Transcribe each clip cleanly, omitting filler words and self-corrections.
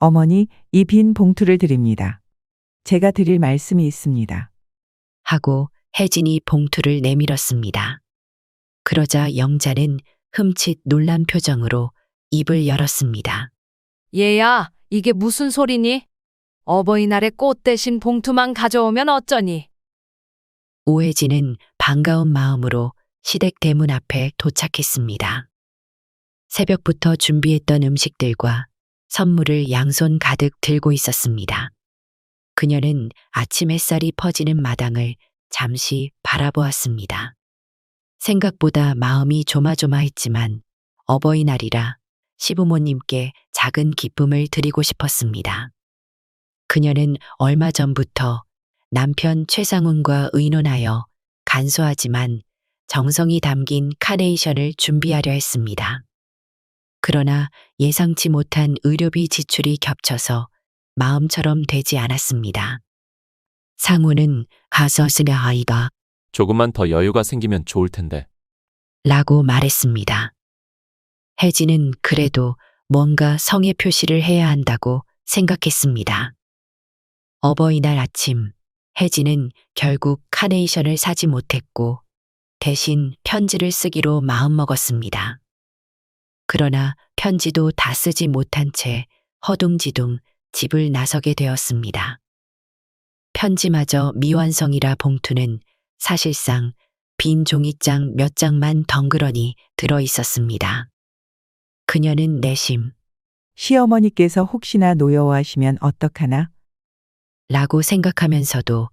어머니, 이 빈 봉투를 드립니다. 제가 드릴 말씀이 있습니다. 하고 혜진이 봉투를 내밀었습니다. 그러자 영자는 흠칫 놀란 표정으로 입을 열었습니다. 얘야, 이게 무슨 소리니? 어버이날에 꽃 대신 봉투만 가져오면 어쩌니? 오혜진은 반가운 마음으로 시댁 대문 앞에 도착했습니다. 새벽부터 준비했던 음식들과 선물을 양손 가득 들고 있었습니다. 그녀는 아침 햇살이 퍼지는 마당을 잠시 바라보았습니다. 생각보다 마음이 조마조마했지만 어버이날이라 시부모님께 작은 기쁨을 드리고 싶었습니다. 그녀는 얼마 전부터 남편 최상훈과 의논하여 간소하지만 정성이 담긴 카네이션을 준비하려 했습니다. 그러나 예상치 못한 의료비 지출이 겹쳐서 마음처럼 되지 않았습니다. 상훈은 가서 쓰냐 아이가 조금만 더 여유가 생기면 좋을 텐데. 라고 말했습니다. 혜진은 그래도 뭔가 성의 표시를 해야 한다고 생각했습니다. 어버이날 아침, 혜진은 결국 카네이션을 사지 못했고 대신 편지를 쓰기로 마음먹었습니다. 그러나 편지도 다 쓰지 못한 채 허둥지둥 집을 나서게 되었습니다. 편지마저 미완성이라 봉투는 사실상 빈 종이장 몇 장만 덩그러니 들어 있었습니다. 그녀는 내심 시어머니께서 혹시나 노여워하시면 어떡하나? 라고 생각하면서도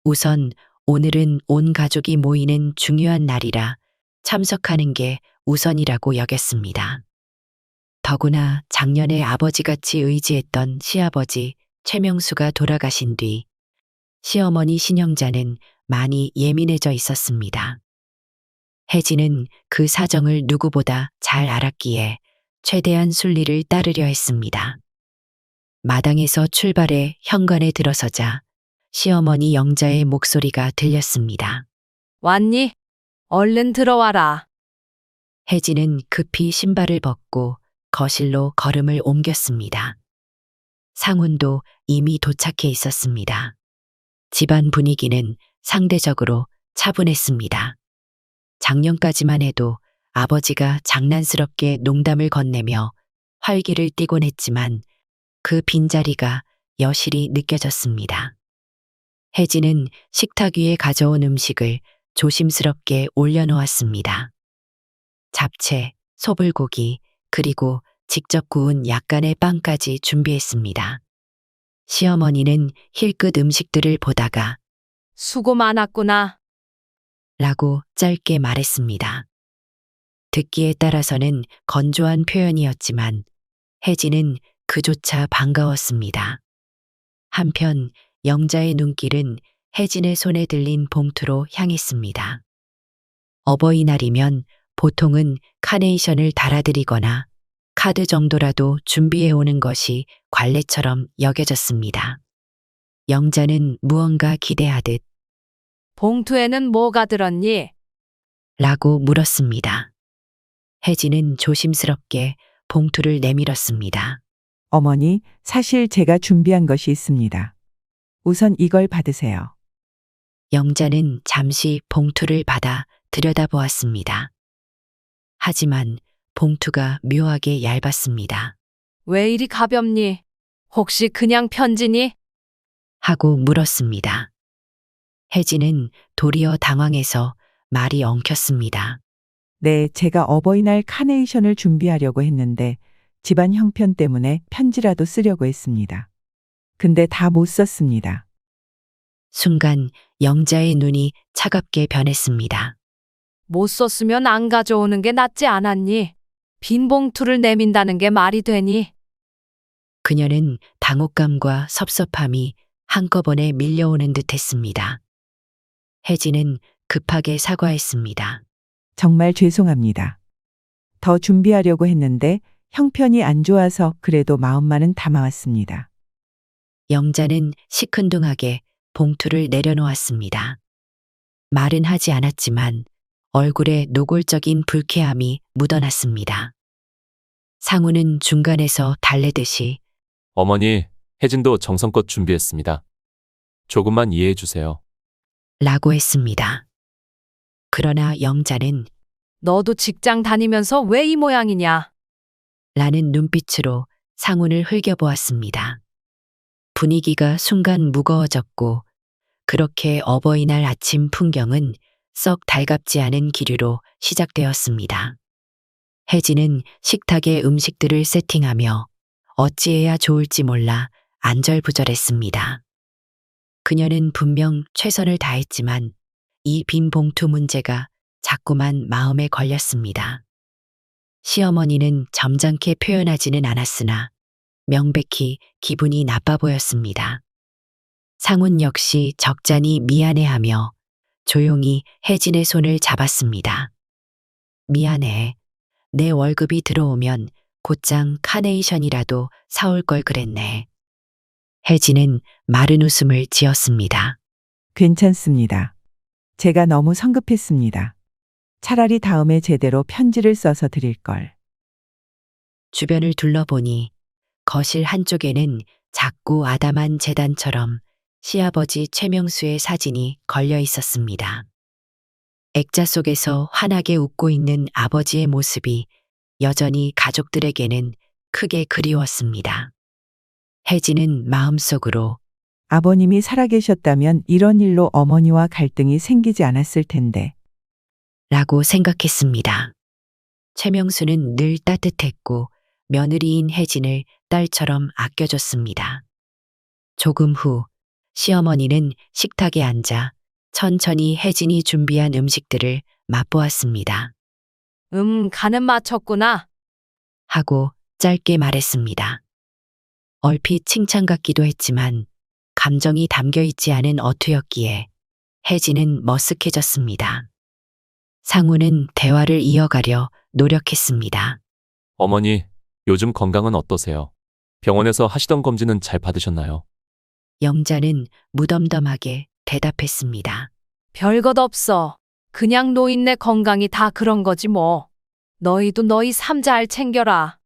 우선 오늘은 온 가족이 모이는 중요한 날이라 참석하는 게 우선이라고 여겼습니다. 더구나 작년에 아버지같이 의지했던 시아버지 최명수가 돌아가신 뒤 시어머니 신영자는 많이 예민해져 있었습니다. 혜진은 그 사정을 누구보다 잘 알았기에 최대한 순리를 따르려 했습니다. 마당에서 출발해 현관에 들어서자 시어머니 영자의 목소리가 들렸습니다. 왔니? 얼른 들어와라. 혜진은 급히 신발을 벗고 거실로 걸음을 옮겼습니다. 상훈도 이미 도착해 있었습니다. 집안 분위기는 상대적으로 차분했습니다. 작년까지만 해도 아버지가 장난스럽게 농담을 건네며 활기를 띠곤 했지만 그 빈자리가 여실히 느껴졌습니다. 혜진은 식탁 위에 가져온 음식을 조심스럽게 올려놓았습니다. 잡채, 소불고기, 그리고 직접 구운 약간의 빵까지 준비했습니다. 시어머니는 힐끗 음식들을 보다가 수고 많았구나. 라고 짧게 말했습니다. 듣기에 따라서는 건조한 표현이었지만 혜진은 그조차 반가웠습니다. 한편 영자의 눈길은 혜진의 손에 들린 봉투로 향했습니다. 어버이날이면 보통은 카네이션을 달아드리거나 카드 정도라도 준비해 오는 것이 관례처럼 여겨졌습니다. 영자는 무언가 기대하듯 봉투에는 뭐가 들었니? 라고 물었습니다. 혜진은 조심스럽게 봉투를 내밀었습니다. 어머니, 사실 제가 준비한 것이 있습니다. 우선 이걸 받으세요. 영자는 잠시 봉투를 받아 들여다보았습니다. 하지만 봉투가 묘하게 얇았습니다. 왜 이리 가볍니? 혹시 그냥 편지니? 하고 물었습니다. 혜진은 도리어 당황해서 말이 엉켰습니다. 네, 제가 어버이날 카네이션을 준비하려고 했는데 집안 형편 때문에 편지라도 쓰려고 했습니다. 근데 다 못 썼습니다. 순간 영자의 눈이 차갑게 변했습니다. 못 썼으면 안 가져오는 게 낫지 않았니? 빈 봉투를 내민다는 게 말이 되니? 그녀는 당혹감과 섭섭함이 한꺼번에 밀려오는 듯 했습니다. 혜진은 급하게 사과했습니다. 정말 죄송합니다. 더 준비하려고 했는데 형편이 안 좋아서 그래도 마음만은 담아왔습니다. 영자는 시큰둥하게 봉투를 내려놓았습니다. 말은 하지 않았지만 얼굴에 노골적인 불쾌함이 묻어났습니다. 상우는 중간에서 달래듯이 어머니, 혜진도 정성껏 준비했습니다. 조금만 이해해 주세요. 라고 했습니다. 그러나 영자는 너도 직장 다니면서 왜 이 모양이냐? 라는 눈빛으로 상훈을 흘겨보았습니다. 분위기가 순간 무거워졌고 그렇게 어버이날 아침 풍경은 썩 달갑지 않은 기류로 시작되었습니다. 혜진은 식탁에 음식들을 세팅하며 어찌해야 좋을지 몰라 안절부절했습니다. 그녀는 분명 최선을 다했지만 이 빈 봉투 문제가 자꾸만 마음에 걸렸습니다. 시어머니는 점잖게 표현하지는 않았으나 명백히 기분이 나빠 보였습니다. 상훈 역시 적잖이 미안해하며 조용히 혜진의 손을 잡았습니다. 미안해. 내 월급이 들어오면 곧장 카네이션이라도 사올 걸 그랬네. 혜진은 마른 웃음을 지었습니다. 괜찮습니다. 제가 너무 성급했습니다. 차라리 다음에 제대로 편지를 써서 드릴 걸. 주변을 둘러보니 거실 한쪽에는 작고 아담한 재단처럼 시아버지 최명수의 사진이 걸려 있었습니다. 액자 속에서 환하게 웃고 있는 아버지의 모습이 여전히 가족들에게는 크게 그리웠습니다. 혜진은 마음속으로 아버님이 살아계셨다면 이런 일로 어머니와 갈등이 생기지 않았을 텐데. 라고 생각했습니다. 최명수는 늘 따뜻했고 며느리인 혜진을 딸처럼 아껴줬습니다. 조금 후 시어머니는 식탁에 앉아 천천히 혜진이 준비한 음식들을 맛보았습니다. 간은 맞췄구나. 하고 짧게 말했습니다. 얼핏 칭찬 같기도 했지만 감정이 담겨 있지 않은 어투였기에 혜진은 머쓱해졌습니다. 상우는 대화를 이어가려 노력했습니다. 어머니, 요즘 건강은 어떠세요? 병원에서 하시던 검진은 잘 받으셨나요? 영자는 무덤덤하게 대답했습니다. 별것 없어. 그냥 노인네 건강이 다 그런 거지 뭐. 너희도 너희 삶 잘 챙겨라.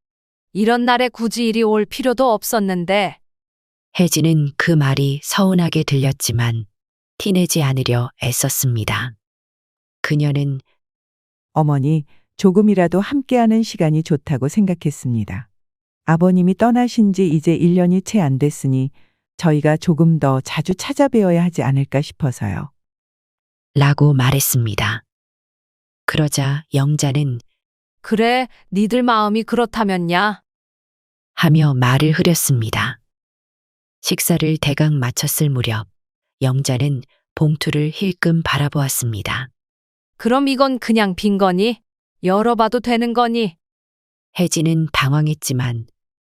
이런 날에 굳이 이리 올 필요도 없었는데. 혜진은 그 말이 서운하게 들렸지만 티내지 않으려 애썼습니다. 그녀는 어머니, 조금이라도 함께하는 시간이 좋다고 생각했습니다. 아버님이 떠나신 지 이제 1년이 채 안 됐으니 저희가 조금 더 자주 찾아뵈어야 하지 않을까 싶어서요. 라고 말했습니다. 그러자 영자는 그래, 니들 마음이 그렇다면야. 하며 말을 흐렸습니다. 식사를 대강 마쳤을 무렵 영자는 봉투를 힐끔 바라보았습니다. 그럼 이건 그냥 빈 거니? 열어봐도 되는 거니? 혜진은 당황했지만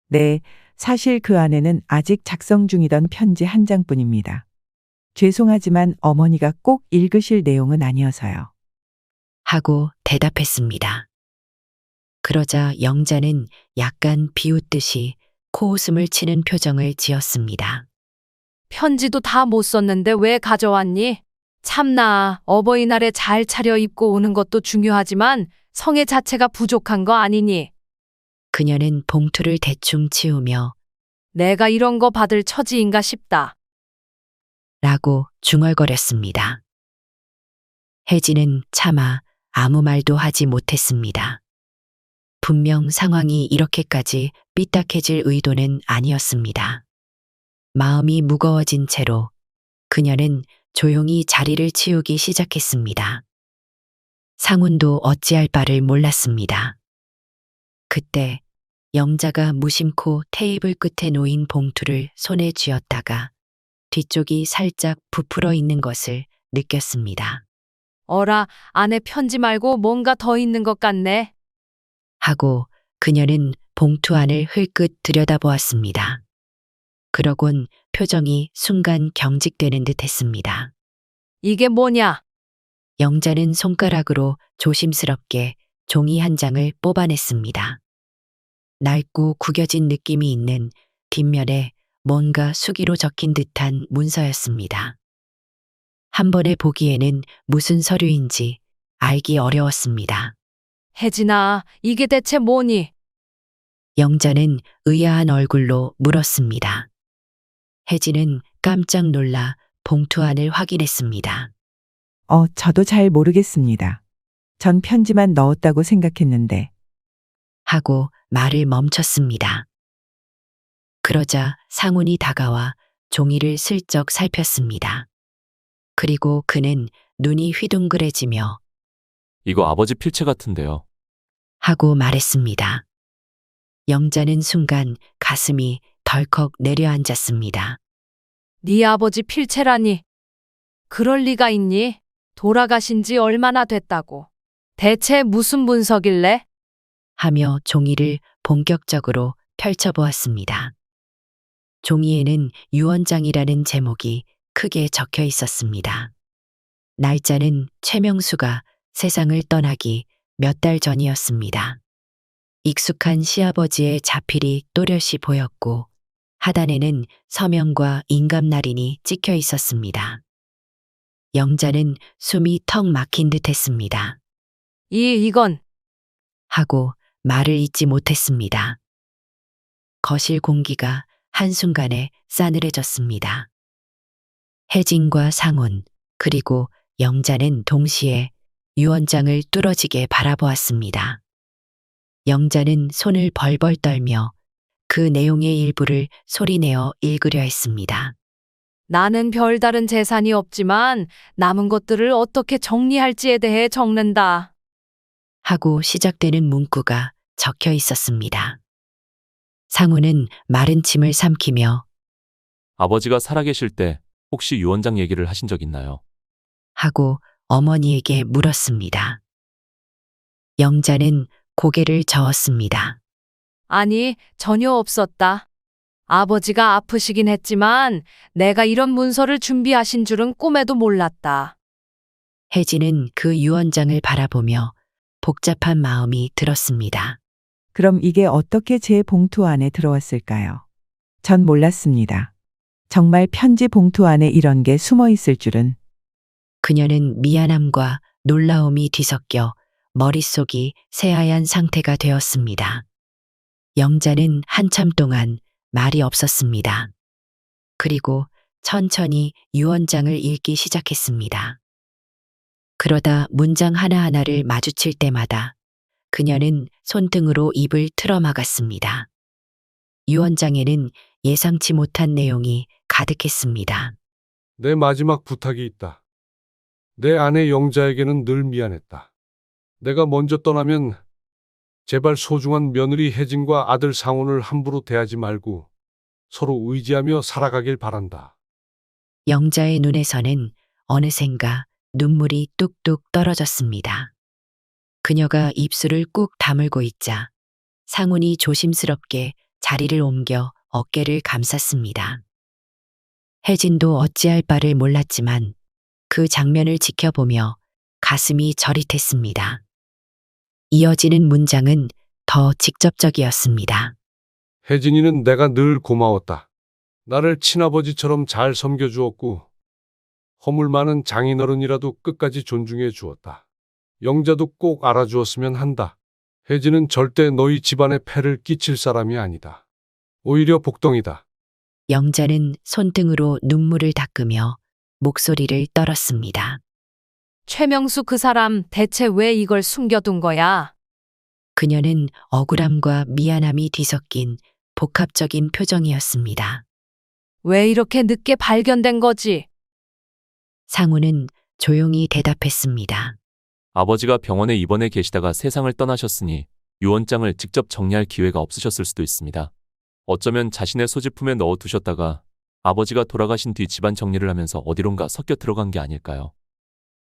네, 사실 그 안에는 아직 작성 중이던 편지 한 장뿐입니다. 죄송하지만 어머니가 꼭 읽으실 내용은 아니어서요. 하고 대답했습니다. 그러자 영자는 약간 비웃듯이 코웃음을 치는 표정을 지었습니다. 편지도 다 못 썼는데 왜 가져왔니? 참나, 어버이날에 잘 차려입고 오는 것도 중요하지만 성의 자체가 부족한 거 아니니? 그녀는 봉투를 대충 치우며 내가 이런 거 받을 처지인가 싶다. 라고 중얼거렸습니다. 혜진은 차마 아무 말도 하지 못했습니다. 분명 상황이 이렇게까지 삐딱해질 의도는 아니었습니다. 마음이 무거워진 채로 그녀는 조용히 자리를 치우기 시작했습니다. 상훈도 어찌할 바를 몰랐습니다. 그때 영자가 무심코 테이블 끝에 놓인 봉투를 손에 쥐었다가 뒤쪽이 살짝 부풀어 있는 것을 느꼈습니다. 어라, 안에 편지 말고 뭔가 더 있는 것 같네. 하고 그녀는 봉투 안을 흘끗 들여다보았습니다. 그러곤 표정이 순간 경직되는 듯 했습니다. 이게 뭐냐? 영자는 손가락으로 조심스럽게 종이 한 장을 뽑아냈습니다. 낡고 구겨진 느낌이 있는 뒷면에 뭔가 수기로 적힌 듯한 문서였습니다. 한 번에 보기에는 무슨 서류인지 알기 어려웠습니다. 혜진아, 이게 대체 뭐니? 영자는 의아한 얼굴로 물었습니다. 혜진은 깜짝 놀라 봉투 안을 확인했습니다. 저도 잘 모르겠습니다. 전 편지만 넣었다고 생각했는데. 하고 말을 멈췄습니다. 그러자 상훈이 다가와 종이를 슬쩍 살폈습니다. 그리고 그는 눈이 휘둥그레지며 이거 아버지 필체 같은데요. 하고 말했습니다. 영자는 순간 가슴이 덜컥 내려앉았습니다. 네 아버지 필체라니. 그럴 리가 있니? 돌아가신 지 얼마나 됐다고. 대체 무슨 문서길래? 하며 종이를 본격적으로 펼쳐보았습니다. 종이에는 유언장이라는 제목이 크게 적혀 있었습니다. 날짜는 최명수가 세상을 떠나기 몇 달 전이었습니다. 익숙한 시아버지의 자필이 또렷이 보였고 하단에는 서명과 인감날인이 찍혀 있었습니다. 영자는 숨이 턱 막힌 듯 했습니다. 이건 하고 말을 잇지 못했습니다. 거실 공기가 한순간에 싸늘해졌습니다. 혜진과 상훈 그리고 영자는 동시에 유언장을 뚫어지게 바라보았습니다. 영자는 손을 벌벌 떨며 그 내용의 일부를 소리내어 읽으려 했습니다. 나는 별다른 재산이 없지만 남은 것들을 어떻게 정리할지에 대해 적는다. 하고 시작되는 문구가 적혀 있었습니다. 상훈은 마른 침을 삼키며 아버지가 살아계실 때 혹시 유언장 얘기를 하신 적 있나요? 하고 어머니에게 물었습니다. 영자는 고개를 저었습니다. 아니, 전혀 없었다. 아버지가 아프시긴 했지만 내가 이런 문서를 준비하신 줄은 꿈에도 몰랐다. 혜진은 그 유언장을 바라보며 복잡한 마음이 들었습니다. 그럼 이게 어떻게 제 봉투 안에 들어왔을까요? 전 몰랐습니다. 정말 편지 봉투 안에 이런 게 숨어 있을 줄은. 그녀는 미안함과 놀라움이 뒤섞여 머릿속이 새하얀 상태가 되었습니다. 영자는 한참 동안 말이 없었습니다. 그리고 천천히 유언장을 읽기 시작했습니다. 그러다 문장 하나하나를 마주칠 때마다 그녀는 손등으로 입을 틀어막았습니다. 유언장에는 예상치 못한 내용이 가득했습니다. 내 마지막 부탁이 있다. 내 아내 영자에게는 늘 미안했다. 내가 먼저 떠나면 제발 소중한 며느리 혜진과 아들 상훈을 함부로 대하지 말고 서로 의지하며 살아가길 바란다. 영자의 눈에서는 어느샌가 눈물이 뚝뚝 떨어졌습니다. 그녀가 입술을 꾹 다물고 있자 상훈이 조심스럽게 자리를 옮겨 어깨를 감쌌습니다. 혜진도 어찌할 바를 몰랐지만 그 장면을 지켜보며 가슴이 저릿했습니다. 이어지는 문장은 더 직접적이었습니다. 혜진이는 내가 늘 고마웠다. 나를 친아버지처럼 잘 섬겨주었고 허물 많은 장인어른이라도 끝까지 존중해 주었다. 영자도 꼭 알아주었으면 한다. 혜진은 절대 너희 집안에 폐를 끼칠 사람이 아니다. 오히려 복덩이다. 영자는 손등으로 눈물을 닦으며 목소리를 떨었습니다. 최명수 그 사람 대체 왜 이걸 숨겨둔 거야? 그녀는 억울함과 미안함이 뒤섞인 복합적인 표정이었습니다. 왜 이렇게 늦게 발견된 거지? 상우는 조용히 대답했습니다. 아버지가 병원에 입원해 계시다가 세상을 떠나셨으니 유언장을 직접 정리할 기회가 없으셨을 수도 있습니다. 어쩌면 자신의 소지품에 넣어두셨다가 아버지가 돌아가신 뒤 집안 정리를 하면서 어디론가 섞여 들어간 게 아닐까요?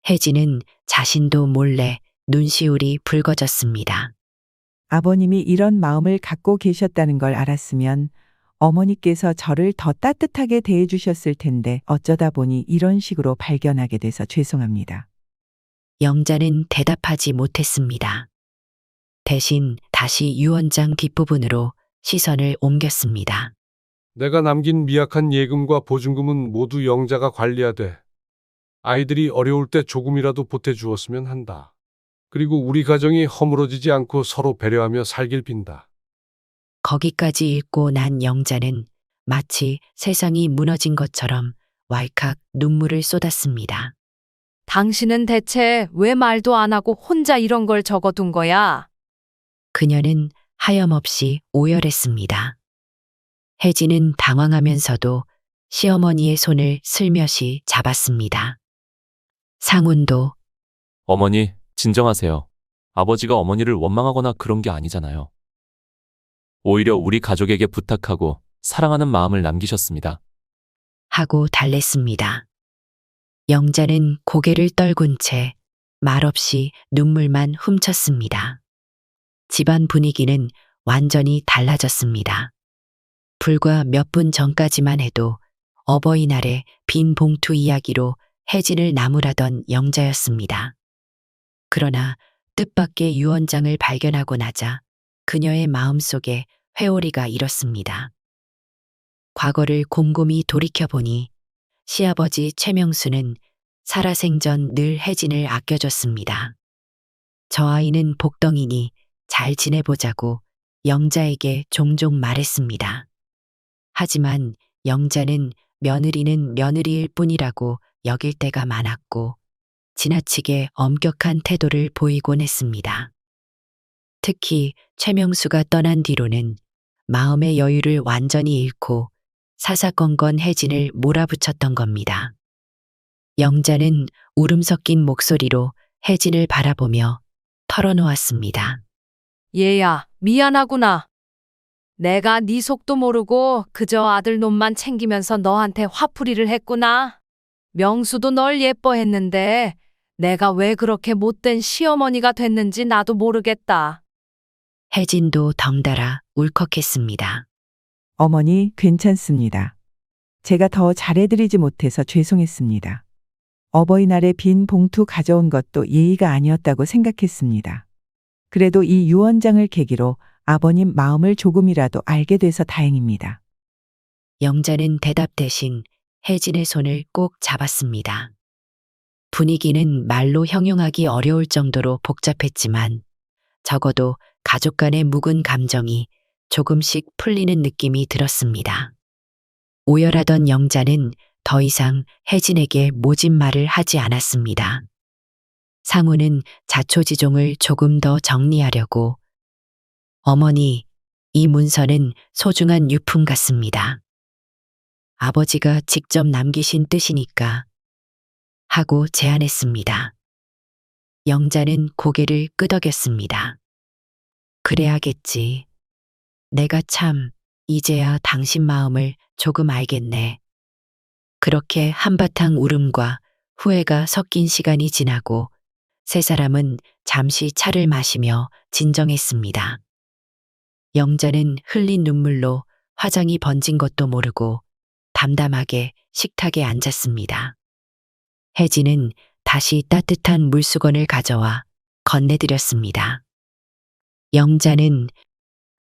혜진은 자신도 몰래 눈시울이 붉어졌습니다. 아버님이 이런 마음을 갖고 계셨다는 걸 알았으면 어머니께서 저를 더 따뜻하게 대해주셨을 텐데 어쩌다 보니 이런 식으로 발견하게 돼서 죄송합니다. 영자는 대답하지 못했습니다. 대신 다시 유언장 뒷부분으로 시선을 옮겼습니다. 내가 남긴 미약한 예금과 보증금은 모두 영자가 관리하되 아이들이 어려울 때 조금이라도 보태주었으면 한다. 그리고 우리 가정이 허물어지지 않고 서로 배려하며 살길 빈다. 거기까지 읽고 난 영자는 마치 세상이 무너진 것처럼 왈칵 눈물을 쏟았습니다. 당신은 대체 왜 말도 안 하고 혼자 이런 걸 적어둔 거야? 그녀는 하염없이 오열했습니다. 혜진은 당황하면서도 시어머니의 손을 슬며시 잡았습니다. 상훈도 어머니, 진정하세요. 아버지가 어머니를 원망하거나 그런 게 아니잖아요. 오히려 우리 가족에게 부탁하고 사랑하는 마음을 남기셨습니다. 하고 달랬습니다. 영자는 고개를 떨군 채 말없이 눈물만 훔쳤습니다. 집안 분위기는 완전히 달라졌습니다. 불과 몇 분 전까지만 해도 어버이날에 빈 봉투 이야기로 혜진을 나무라던 영자였습니다. 그러나 뜻밖의 유언장을 발견하고 나자 그녀의 마음속에 회오리가 일었습니다. 과거를 곰곰이 돌이켜보니 시아버지 최명수는 살아생전 늘 혜진을 아껴줬습니다. 저 아이는 복덩이니 잘 지내보자고 영자에게 종종 말했습니다. 하지만 영자는 며느리는 며느리일 뿐이라고 여길 때가 많았고 지나치게 엄격한 태도를 보이곤 했습니다. 특히 최명수가 떠난 뒤로는 마음의 여유를 완전히 잃고 사사건건 혜진을 몰아붙였던 겁니다. 영자는 울음 섞인 목소리로 혜진을 바라보며 털어놓았습니다. 얘야, 미안하구나. 내가 네 속도 모르고 그저 아들 놈만 챙기면서 너한테 화풀이를 했구나. 명수도 널 예뻐했는데 내가 왜 그렇게 못된 시어머니가 됐는지 나도 모르겠다. 혜진도 덩달아 울컥했습니다. 어머니, 괜찮습니다. 제가 더 잘해드리지 못해서 죄송했습니다. 어버이날에 빈 봉투 가져온 것도 예의가 아니었다고 생각했습니다. 그래도 이 유언장을 계기로 아버님 마음을 조금이라도 알게 돼서 다행입니다. 영자는 대답 대신 혜진의 손을 꼭 잡았습니다. 분위기는 말로 형용하기 어려울 정도로 복잡했지만 적어도 가족 간의 묵은 감정이 조금씩 풀리는 느낌이 들었습니다. 오열하던 영자는 더 이상 혜진에게 모진 말을 하지 않았습니다. 상우는 자초지종을 조금 더 정리하려고 어머니, 이 문서는 소중한 유품 같습니다. 아버지가 직접 남기신 뜻이니까 하고 제안했습니다. 영자는 고개를 끄덕였습니다. 그래야겠지. 내가 참 이제야 당신 마음을 조금 알겠네. 그렇게 한바탕 울음과 후회가 섞인 시간이 지나고 세 사람은 잠시 차를 마시며 진정했습니다. 영자는 흘린 눈물로 화장이 번진 것도 모르고 담담하게 식탁에 앉았습니다. 혜진은 다시 따뜻한 물수건을 가져와 건네드렸습니다. 영자는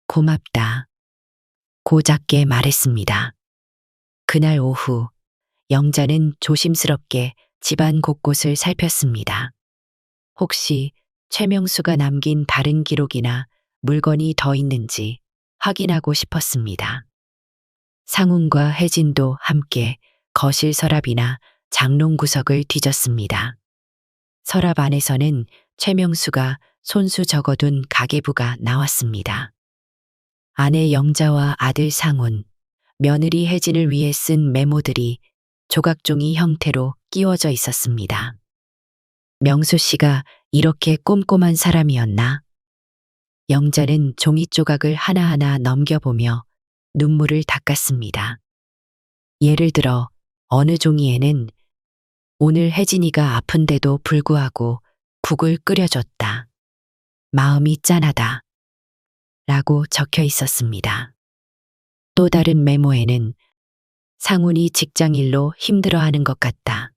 고맙다. 고작게 말했습니다. 그날 오후 영자는 조심스럽게 집안 곳곳을 살폈습니다. 혹시 최명수가 남긴 다른 기록이나 물건이 더 있는지 확인하고 싶었습니다. 상훈과 혜진도 함께 거실 서랍이나 장롱 구석을 뒤졌습니다. 서랍 안에서는 최명수가 손수 적어둔 가계부가 나왔습니다. 아내 영자와 아들 상훈, 며느리 혜진을 위해 쓴 메모들이 조각종이 형태로 끼워져 있었습니다. 명수 씨가 이렇게 꼼꼼한 사람이었나? 영자는 종이 조각을 하나하나 넘겨보며 눈물을 닦았습니다. 예를 들어 어느 종이에는 오늘 혜진이가 아픈데도 불구하고 국을 끓여줬다. 마음이 짠하다. 라고 적혀 있었습니다. 또 다른 메모에는 상훈이 직장일로 힘들어하는 것 같다.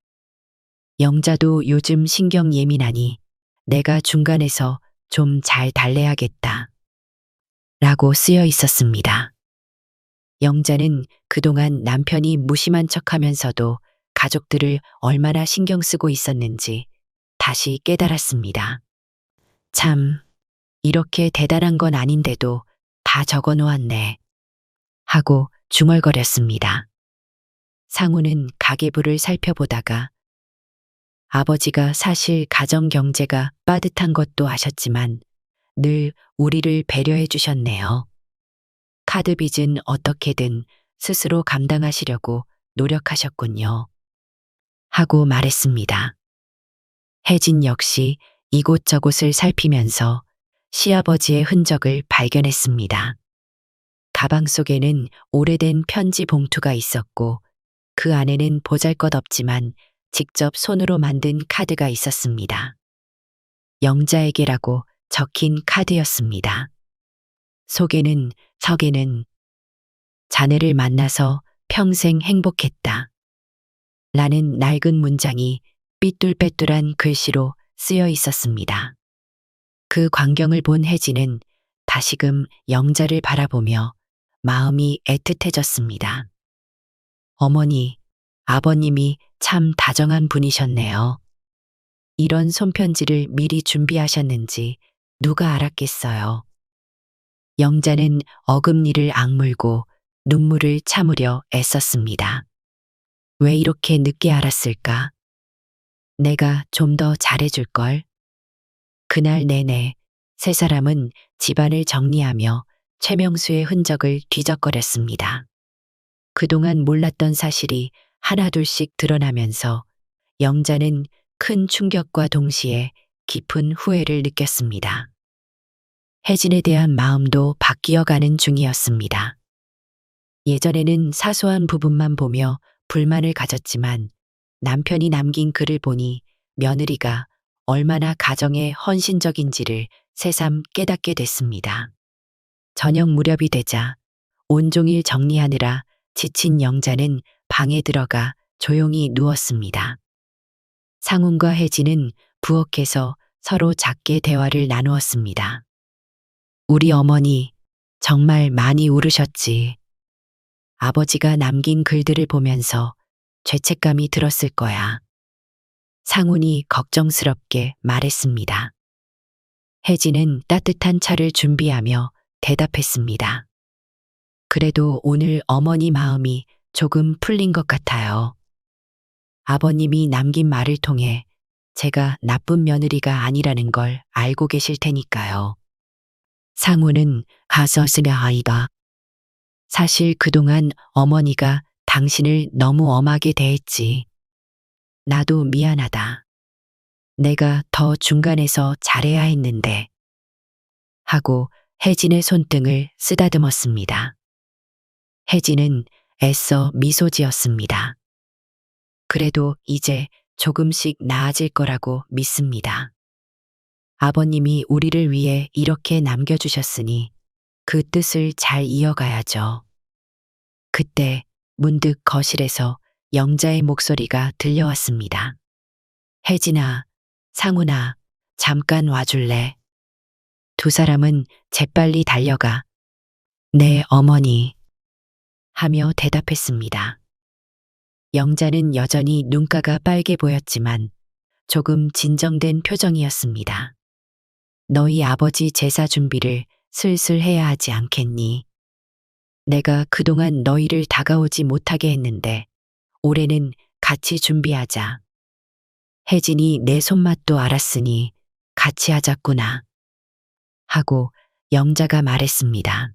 영자도 요즘 신경 예민하니 내가 중간에서 좀 잘 달래야겠다. 라고 쓰여 있었습니다. 영자는 그동안 남편이 무심한 척하면서도 가족들을 얼마나 신경 쓰고 있었는지 다시 깨달았습니다. 참, 이렇게 대단한 건 아닌데도 다 적어 놓았네. 하고 중얼거렸습니다. 상우는 가계부를 살펴보다가 아버지가 사실 가정 경제가 빠듯한 것도 아셨지만 늘 우리를 배려해 주셨네요. 카드 빚은 어떻게든 스스로 감당하시려고 노력하셨군요. 하고 말했습니다. 혜진 역시 이곳저곳을 살피면서 시아버지의 흔적을 발견했습니다. 가방 속에는 오래된 편지 봉투가 있었고 그 안에는 보잘것없지만 직접 손으로 만든 카드가 있었습니다. 영자에게라고 적힌 카드였습니다. 속에는 석에는 자네를 만나서 평생 행복했다. 라는 낡은 문장이 삐뚤빼뚤한 글씨로 쓰여 있었습니다. 그 광경을 본 혜진은 다시금 영자를 바라보며 마음이 애틋해졌습니다. 어머니, 아버님이 참 다정한 분이셨네요. 이런 손편지를 미리 준비하셨는지 누가 알았겠어요. 영자는 어금니를 악물고 눈물을 참으려 애썼습니다. 왜 이렇게 늦게 알았을까? 내가 좀 더 잘해줄걸? 그날 내내 세 사람은 집안을 정리하며 최명수의 흔적을 뒤적거렸습니다. 그동안 몰랐던 사실이 하나둘씩 드러나면서 영자는 큰 충격과 동시에 깊은 후회를 느꼈습니다. 혜진에 대한 마음도 바뀌어가는 중이었습니다. 예전에는 사소한 부분만 보며 불만을 가졌지만 남편이 남긴 글을 보니 며느리가 얼마나 가정에 헌신적인지를 새삼 깨닫게 됐습니다. 저녁 무렵이 되자 온종일 정리하느라 지친 영자는 방에 들어가 조용히 누웠습니다. 상훈과 혜진은 부엌에서 서로 작게 대화를 나누었습니다. 우리 어머니 정말 많이 울으셨지. 아버지가 남긴 글들을 보면서 죄책감이 들었을 거야. 상훈이 걱정스럽게 말했습니다. 혜진은 따뜻한 차를 준비하며 대답했습니다. 그래도 오늘 어머니 마음이 조금 풀린 것 같아요. 아버님이 남긴 말을 통해 제가 나쁜 며느리가 아니라는 걸 알고 계실 테니까요. 상우는 가서 쓰려 아이다. 사실 그동안 어머니가 당신을 너무 엄하게 대했지. 나도 미안하다. 내가 더 중간에서 잘해야 했는데. 하고 혜진의 손등을 쓰다듬었습니다. 혜진은 애써 미소 지었습니다. 그래도 이제 조금씩 나아질 거라고 믿습니다. 아버님이 우리를 위해 이렇게 남겨주셨으니 그 뜻을 잘 이어가야죠. 그때 문득 거실에서 영자의 목소리가 들려왔습니다. 혜진아, 상훈아, 잠깐 와줄래? 두 사람은 재빨리 달려가 네, 어머니 하며 대답했습니다. 영자는 여전히 눈가가 빨개 보였지만 조금 진정된 표정이었습니다. 너희 아버지 제사 준비를 슬슬 해야 하지 않겠니? 내가 그동안 너희를 다가오지 못하게 했는데 올해는 같이 준비하자. 혜진이 내 손맛도 알았으니 같이 하자꾸나. 하고 영자가 말했습니다.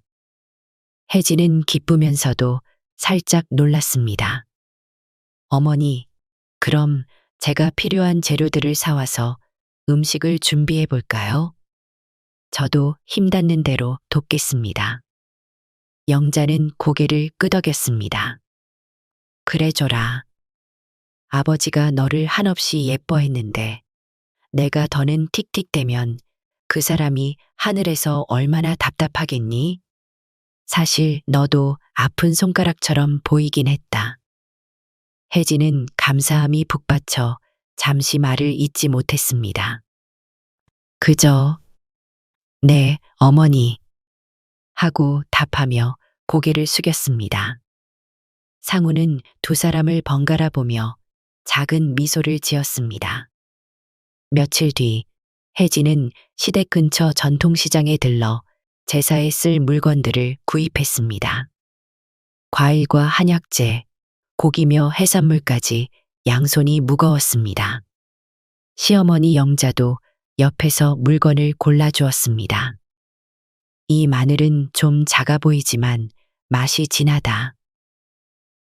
혜진은 기쁘면서도 살짝 놀랐습니다. 어머니, 그럼 제가 필요한 재료들을 사와서 음식을 준비해 볼까요? 저도 힘닿는 대로 돕겠습니다. 영자는 고개를 끄덕였습니다. 그래줘라. 아버지가 너를 한없이 예뻐했는데 내가 더는 틱틱대면 그 사람이 하늘에서 얼마나 답답하겠니? 사실 너도 아픈 손가락처럼 보이긴 했다. 혜진은 감사함이 북받쳐 잠시 말을 잇지 못했습니다. 그저 네, 어머니 하고 답하며 고개를 숙였습니다. 상우는 두 사람을 번갈아 보며 작은 미소를 지었습니다. 며칠 뒤 혜진은 시댁 근처 전통시장에 들러 제사에 쓸 물건들을 구입했습니다. 과일과 한약재, 고기며 해산물까지 양손이 무거웠습니다. 시어머니 영자도 옆에서 물건을 골라주었습니다. 이 마늘은 좀 작아 보이지만 맛이 진하다.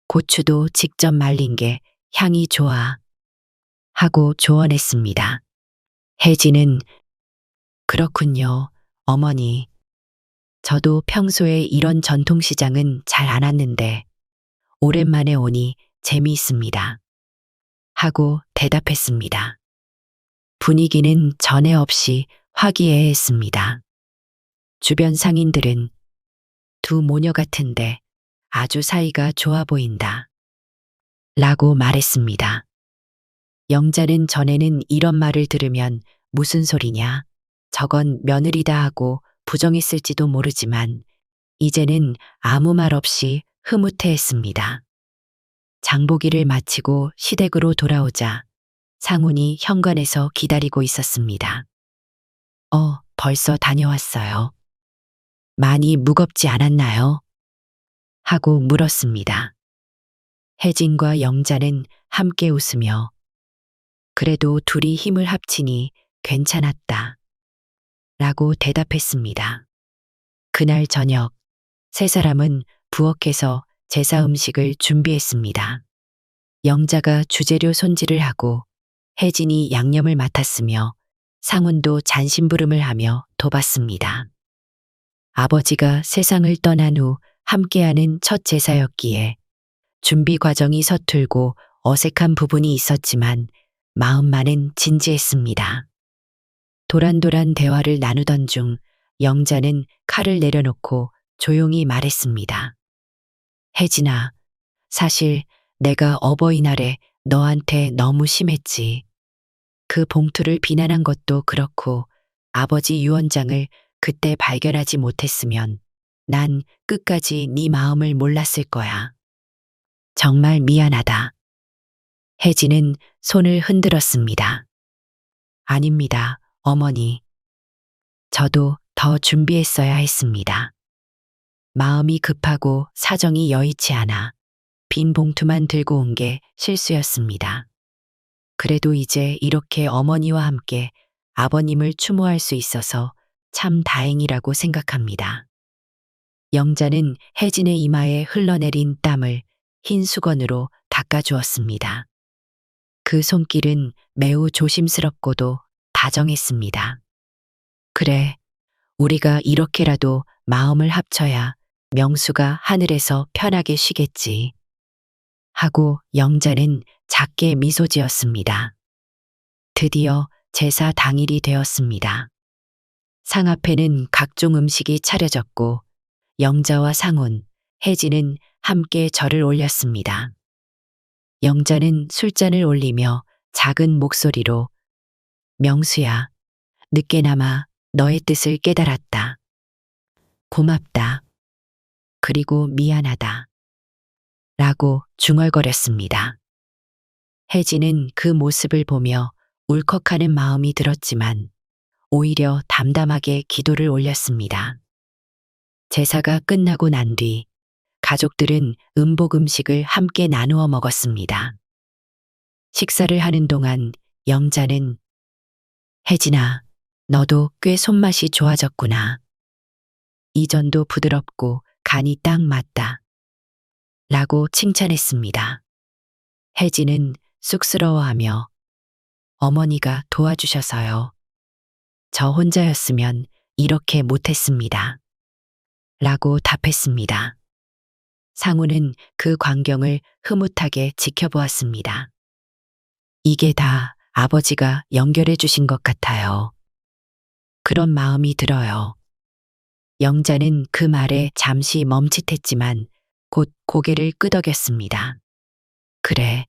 고추도 직접 말린 게 향이 좋아. 하고 조언했습니다. 혜진은 그렇군요, 어머니. 저도 평소에 이런 전통시장은 잘 안 왔는데 오랜만에 오니 재미있습니다. 하고 대답했습니다. 분위기는 전에 없이 화기애애했습니다. 주변 상인들은 두 모녀 같은데 아주 사이가 좋아 보인다. 라고 말했습니다. 영자는 전에는 이런 말을 들으면 무슨 소리냐, 저건 며느리다 하고 부정했을지도 모르지만 이제는 아무 말 없이 흐뭇해했습니다. 장보기를 마치고 시댁으로 돌아오자 상훈이 현관에서 기다리고 있었습니다. 벌써 다녀왔어요. 많이 무겁지 않았나요? 하고 물었습니다. 혜진과 영자는 함께 웃으며 그래도 둘이 힘을 합치니 괜찮았다. 라고 대답했습니다. 그날 저녁 세 사람은 부엌에서 제사 음식을 준비했습니다. 영자가 주재료 손질을 하고 혜진이 양념을 맡았으며 상훈도 잔심부름을 하며 도봤습니다. 아버지가 세상을 떠난 후 함께하는 첫 제사였기에 준비 과정이 서툴고 어색한 부분이 있었지만 마음만은 진지했습니다. 도란도란 대화를 나누던 중 영자는 칼을 내려놓고 조용히 말했습니다. 혜진아, 사실 내가 어버이날에 너한테 너무 심했지. 그 봉투를 비난한 것도 그렇고 아버지 유언장을 그때 발견하지 못했으면 난 끝까지 네 마음을 몰랐을 거야. 정말 미안하다. 혜진은 손을 흔들었습니다. 아닙니다, 어머니. 저도 더 준비했어야 했습니다. 마음이 급하고 사정이 여의치 않아 빈 봉투만 들고 온 게 실수였습니다. 그래도 이제 이렇게 어머니와 함께 아버님을 추모할 수 있어서 참 다행이라고 생각합니다. 영자는 혜진의 이마에 흘러내린 땀을 흰 수건으로 닦아주었습니다. 그 손길은 매우 조심스럽고도 다정했습니다. 그래, 우리가 이렇게라도 마음을 합쳐야 명수가 하늘에서 편하게 쉬겠지. 하고 영자는 작게 미소 지었습니다. 드디어 제사 당일이 되었습니다. 상 앞에는 각종 음식이 차려졌고 영자와 상훈, 혜진은 함께 절을 올렸습니다. 영자는 술잔을 올리며 작은 목소리로 명수야, 늦게나마 너의 뜻을 깨달았다. 고맙다. 그리고 미안하다. 라고 중얼거렸습니다. 혜진은 그 모습을 보며 울컥하는 마음이 들었지만 오히려 담담하게 기도를 올렸습니다. 제사가 끝나고 난 뒤 가족들은 음복 음식을 함께 나누어 먹었습니다. 식사를 하는 동안 영자는 혜진아, 너도 꽤 손맛이 좋아졌구나. 이전도 부드럽고 간이 딱 맞다. 라고 칭찬했습니다. 혜진은 쑥스러워하며 어머니가 도와주셔서요. 저 혼자였으면 이렇게 못했습니다. 라고 답했습니다. 상우는 그 광경을 흐뭇하게 지켜보았습니다. 이게 다 아버지가 연결해 주신 것 같아요. 그런 마음이 들어요. 영자는 그 말에 잠시 멈칫했지만 곧 고개를 끄덕였습니다. 그래,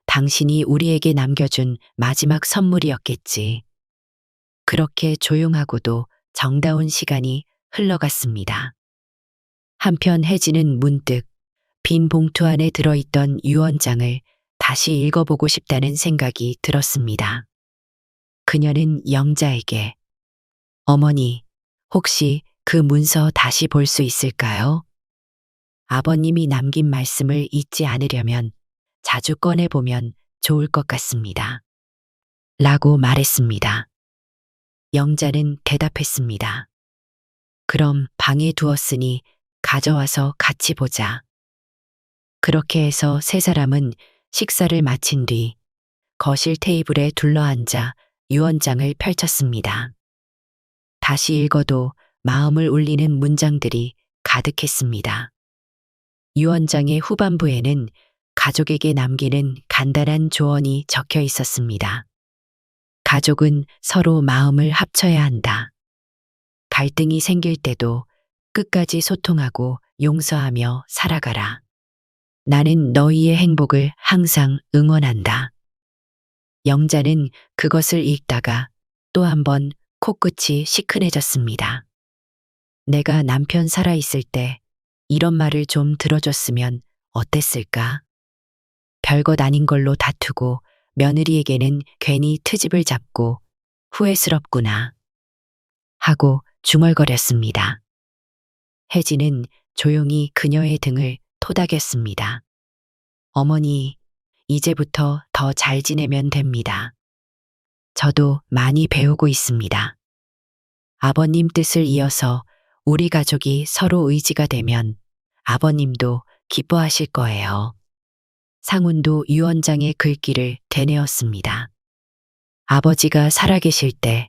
당신이 우리에게 남겨준 마지막 선물이었겠지. 그렇게 조용하고도 정다운 시간이 흘러갔습니다. 한편 혜진은 문득 빈 봉투 안에 들어있던 유언장을 다시 읽어보고 싶다는 생각이 들었습니다. 그녀는 영자에게 어머니, 혹시 그 문서 다시 볼 수 있을까요? 아버님이 남긴 말씀을 잊지 않으려면 자주 꺼내보면 좋을 것 같습니다. 라고 말했습니다. 영자는 대답했습니다. 그럼 방에 두었으니 가져와서 같이 보자. 그렇게 해서 세 사람은 식사를 마친 뒤 거실 테이블에 둘러앉아 유언장을 펼쳤습니다. 다시 읽어도 마음을 울리는 문장들이 가득했습니다. 유언장의 후반부에는 가족에게 남기는 간단한 조언이 적혀 있었습니다. 가족은 서로 마음을 합쳐야 한다. 갈등이 생길 때도 끝까지 소통하고 용서하며 살아가라. 나는 너희의 행복을 항상 응원한다. 영자는 그것을 읽다가 또 한 번 코끝이 시큰해졌습니다. 내가 남편 살아있을 때 이런 말을 좀 들어줬으면 어땠을까? 별것 아닌 걸로 다투고 며느리에게는 괜히 트집을 잡고 후회스럽구나. 하고 중얼거렸습니다. 혜진은 조용히 그녀의 등을 토닥였습니다. 어머니, 이제부터 더 잘 지내면 됩니다. 저도 많이 배우고 있습니다. 아버님 뜻을 이어서 우리 가족이 서로 의지가 되면 아버님도 기뻐하실 거예요. 상훈도 유언장의 글귀를 되뇌었습니다. 아버지가 살아계실 때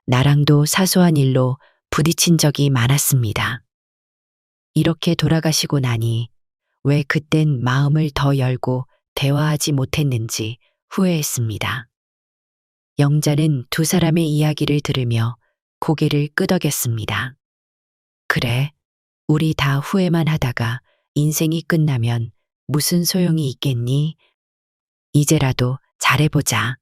나랑도 사소한 일로 부딪힌 적이 많았습니다. 이렇게 돌아가시고 나니 왜 그땐 마음을 더 열고 대화하지 못했는지 후회했습니다. 영자는 두 사람의 이야기를 들으며 고개를 끄덕였습니다. 그래, 우리 다 후회만 하다가 인생이 끝나면 무슨 소용이 있겠니? 이제라도 잘해보자.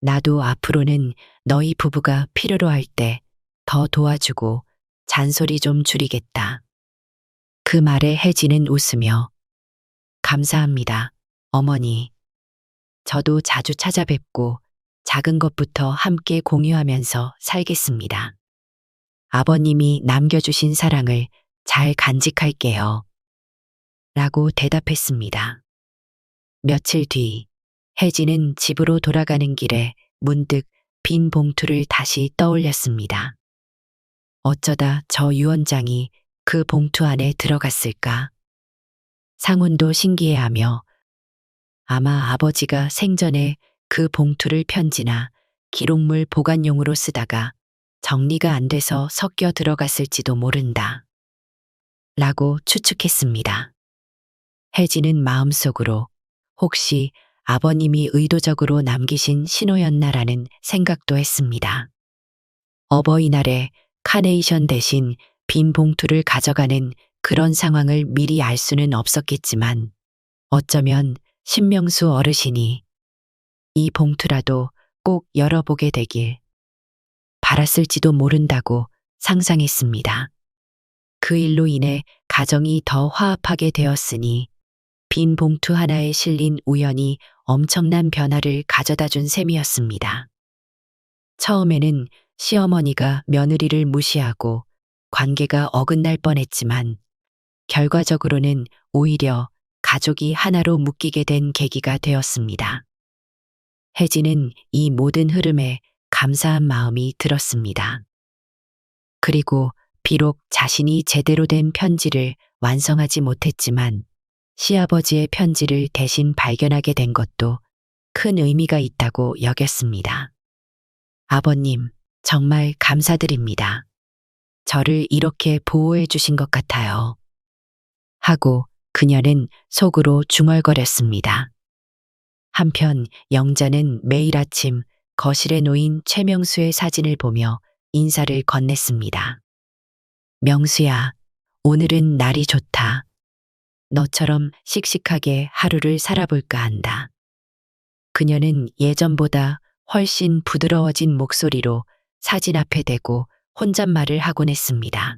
나도 앞으로는 너희 부부가 필요로 할 때 더 도와주고 잔소리 좀 줄이겠다. 그 말에 혜진은 웃으며 감사합니다, 어머니. 저도 자주 찾아뵙고 작은 것부터 함께 공유하면서 살겠습니다. 아버님이 남겨주신 사랑을 잘 간직할게요. 라고 대답했습니다. 며칠 뒤 혜진은 집으로 돌아가는 길에 문득 빈 봉투를 다시 떠올렸습니다. 어쩌다 저 유언장이 그 봉투 안에 들어갔을까? 상훈도 신기해하며 아마 아버지가 생전에 그 봉투를 편지나 기록물 보관용으로 쓰다가 정리가 안 돼서 섞여 들어갔을지도 모른다. 라고 추측했습니다. 혜진은 마음속으로 혹시 아버님이 의도적으로 남기신 신호였나라는 생각도 했습니다. 어버이날에 카네이션 대신 빈 봉투를 가져가는 그런 상황을 미리 알 수는 없었겠지만 어쩌면 신명수 어르신이 이 봉투라도 꼭 열어보게 되길 바랐을지도 모른다고 상상했습니다. 그 일로 인해 가정이 더 화합하게 되었으니 빈 봉투 하나에 실린 우연이 엄청난 변화를 가져다 준 셈이었습니다. 처음에는 시어머니가 며느리를 무시하고 관계가 어긋날 뻔했지만 결과적으로는 오히려 가족이 하나로 묶이게 된 계기가 되었습니다. 혜진은 이 모든 흐름에 감사한 마음이 들었습니다. 그리고 비록 자신이 제대로 된 편지를 완성하지 못했지만 시아버지의 편지를 대신 발견하게 된 것도 큰 의미가 있다고 여겼습니다. 아버님, 정말 감사드립니다. 저를 이렇게 보호해 주신 것 같아요. 하고 그녀는 속으로 중얼거렸습니다. 한편 영자는 매일 아침 거실에 놓인 최명수의 사진을 보며 인사를 건넸습니다. 명수야, 오늘은 날이 좋다. 너처럼 씩씩하게 하루를 살아볼까 한다. 그녀는 예전보다 훨씬 부드러워진 목소리로 사진 앞에 대고 혼잣말을 하곤 했습니다.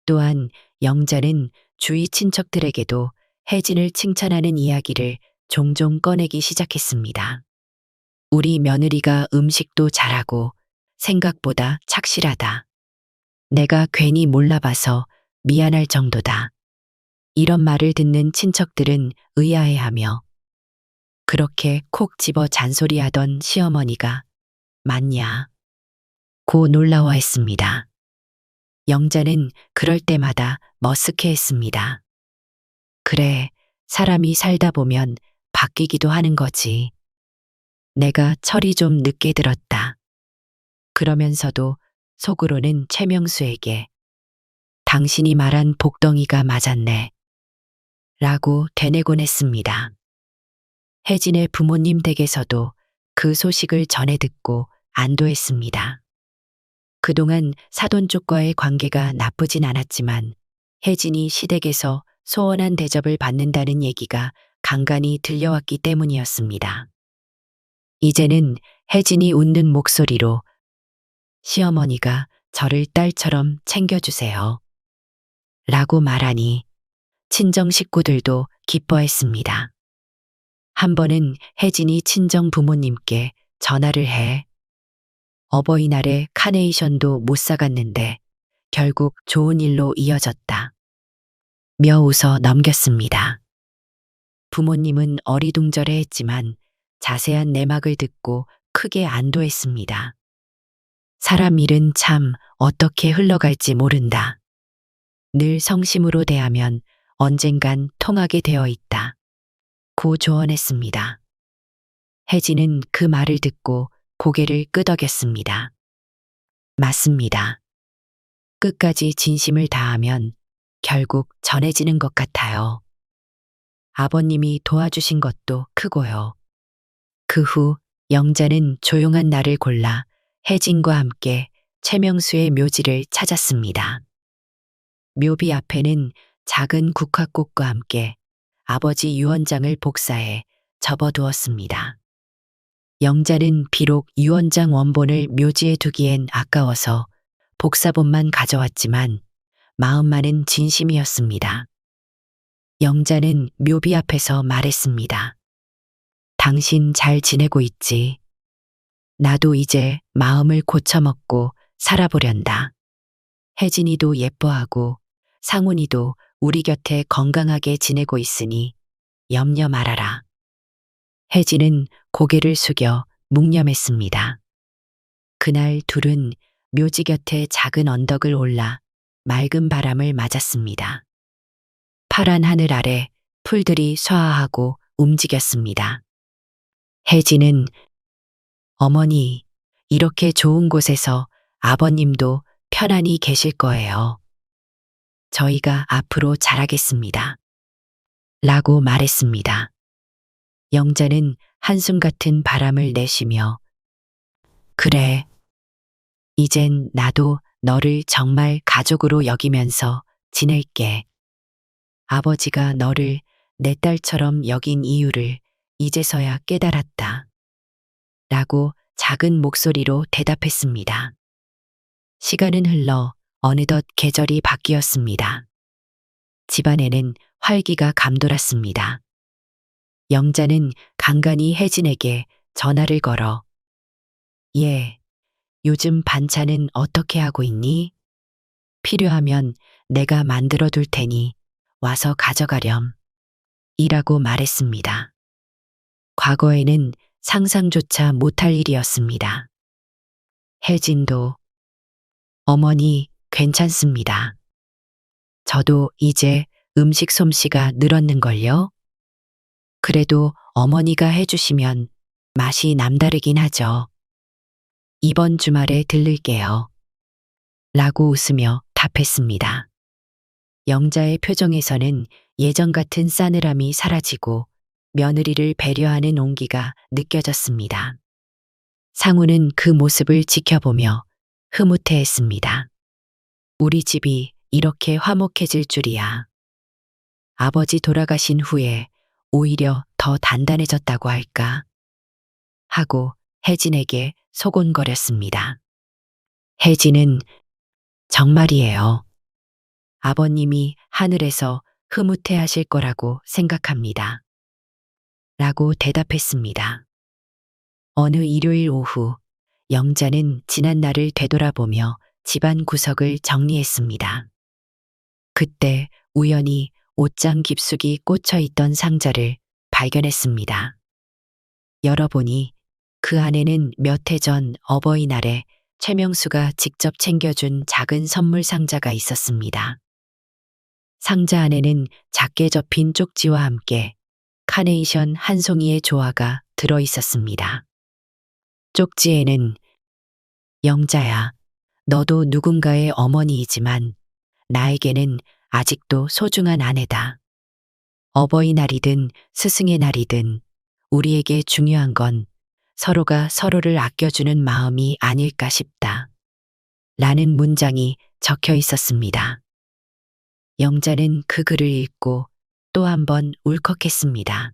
또한 영자는 주위 친척들에게도 혜진을 칭찬하는 이야기를 종종 꺼내기 시작했습니다. 우리 며느리가 음식도 잘하고 생각보다 착실하다. 내가 괜히 몰라봐서 미안할 정도다. 이런 말을 듣는 친척들은 의아해하며 그렇게 콕 집어 잔소리하던 시어머니가 맞냐? 고 놀라워했습니다. 영자는 그럴 때마다 머쓱해했습니다. 그래, 사람이 살다 보면 바뀌기도 하는 거지. 내가 철이 좀 늦게 들었다. 그러면서도 속으로는 최명수에게 당신이 말한 복덩이가 맞았네. 라고 되뇌곤 했습니다. 혜진의 부모님 댁에서도 그 소식을 전해 듣고 안도했습니다. 그동안 사돈 쪽과의 관계가 나쁘진 않았지만 혜진이 시댁에서 소원한 대접을 받는다는 얘기가 간간히 들려왔기 때문이었습니다. 이제는 혜진이 웃는 목소리로 시어머니가 저를 딸처럼 챙겨주세요. 라고 말하니 친정 식구들도 기뻐했습니다. 한 번은 혜진이 친정 부모님께 전화를 해 어버이날에 카네이션도 못 사갔는데 결국 좋은 일로 이어졌다. 며 웃어 넘겼습니다. 부모님은 어리둥절해했지만 자세한 내막을 듣고 크게 안도했습니다. 사람 일은 참 어떻게 흘러갈지 모른다. 늘 성심으로 대하면 언젠간 통하게 되어 있다. 고 조언했습니다. 혜진은 그 말을 듣고 고개를 끄덕였습니다. 맞습니다. 끝까지 진심을 다하면 결국 전해지는 것 같아요. 아버님이 도와주신 것도 크고요. 그 후 영자는 조용한 날을 골라 혜진과 함께 최명수의 묘지를 찾았습니다. 묘비 앞에는 작은 국화꽃과 함께 아버지 유언장을 복사해 접어두었습니다. 영자는 비록 유언장 원본을 묘지에 두기엔 아까워서 복사본만 가져왔지만 마음만은 진심이었습니다. 영자는 묘비 앞에서 말했습니다. 당신 잘 지내고 있지? 나도 이제 마음을 고쳐먹고 살아보련다. 혜진이도 예뻐하고 상훈이도 우리 곁에 건강하게 지내고 있으니 염려 말아라. 혜진은 고개를 숙여 묵념했습니다. 그날 둘은 묘지 곁에 작은 언덕을 올라 맑은 바람을 맞았습니다. 파란 하늘 아래 풀들이 쏴하고 움직였습니다. 혜진은 어머니, 이렇게 좋은 곳에서 아버님도 편안히 계실 거예요. 저희가 앞으로 잘하겠습니다. 라고 말했습니다. 영자는 한숨 같은 바람을 내쉬며 그래, 이젠 나도 너를 정말 가족으로 여기면서 지낼게. 아버지가 너를 내 딸처럼 여긴 이유를 이제서야 깨달았다. 라고 작은 목소리로 대답했습니다. 시간은 흘러 어느덧 계절이 바뀌었습니다. 집안에는 활기가 감돌았습니다. 영자는 간간히 혜진에게 전화를 걸어 예, 요즘 반찬은 어떻게 하고 있니? 필요하면 내가 만들어 둘 테니 와서 가져가렴. 이라고 말했습니다. 과거에는 상상조차 못할 일이었습니다. 혜진도 어머니 괜찮습니다. 저도 이제 음식 솜씨가 늘었는걸요? 그래도 어머니가 해주시면 맛이 남다르긴 하죠. 이번 주말에 들를게요. 라고 웃으며 답했습니다. 영자의 표정에서는 예전 같은 싸늘함이 사라지고 며느리를 배려하는 온기가 느껴졌습니다. 상우는 그 모습을 지켜보며 흐뭇해했습니다. 우리 집이 이렇게 화목해질 줄이야. 아버지 돌아가신 후에 오히려 더 단단해졌다고 할까? 하고 혜진에게 소곤거렸습니다. 혜진은 정말이에요. 아버님이 하늘에서 흐뭇해하실 거라고 생각합니다. 라고 대답했습니다. 어느 일요일 오후 영자는 지난 날을 되돌아보며 집안 구석을 정리했습니다. 그때 우연히 옷장 깊숙이 꽂혀 있던 상자를 발견했습니다. 열어보니 그 안에는 몇 해 전 어버이날에 최명수가 직접 챙겨준 작은 선물 상자가 있었습니다. 상자 안에는 작게 접힌 쪽지와 함께 카네이션 한 송이의 조화가 들어 있었습니다. 쪽지에는 영자야, 너도 누군가의 어머니이지만 나에게는 아직도 소중한 아내다. 어버이날이든 스승의 날이든 우리에게 중요한 건 서로가 서로를 아껴주는 마음이 아닐까 싶다. 라는 문장이 적혀 있었습니다. 영자는 그 글을 읽고 또 한 번 울컥했습니다.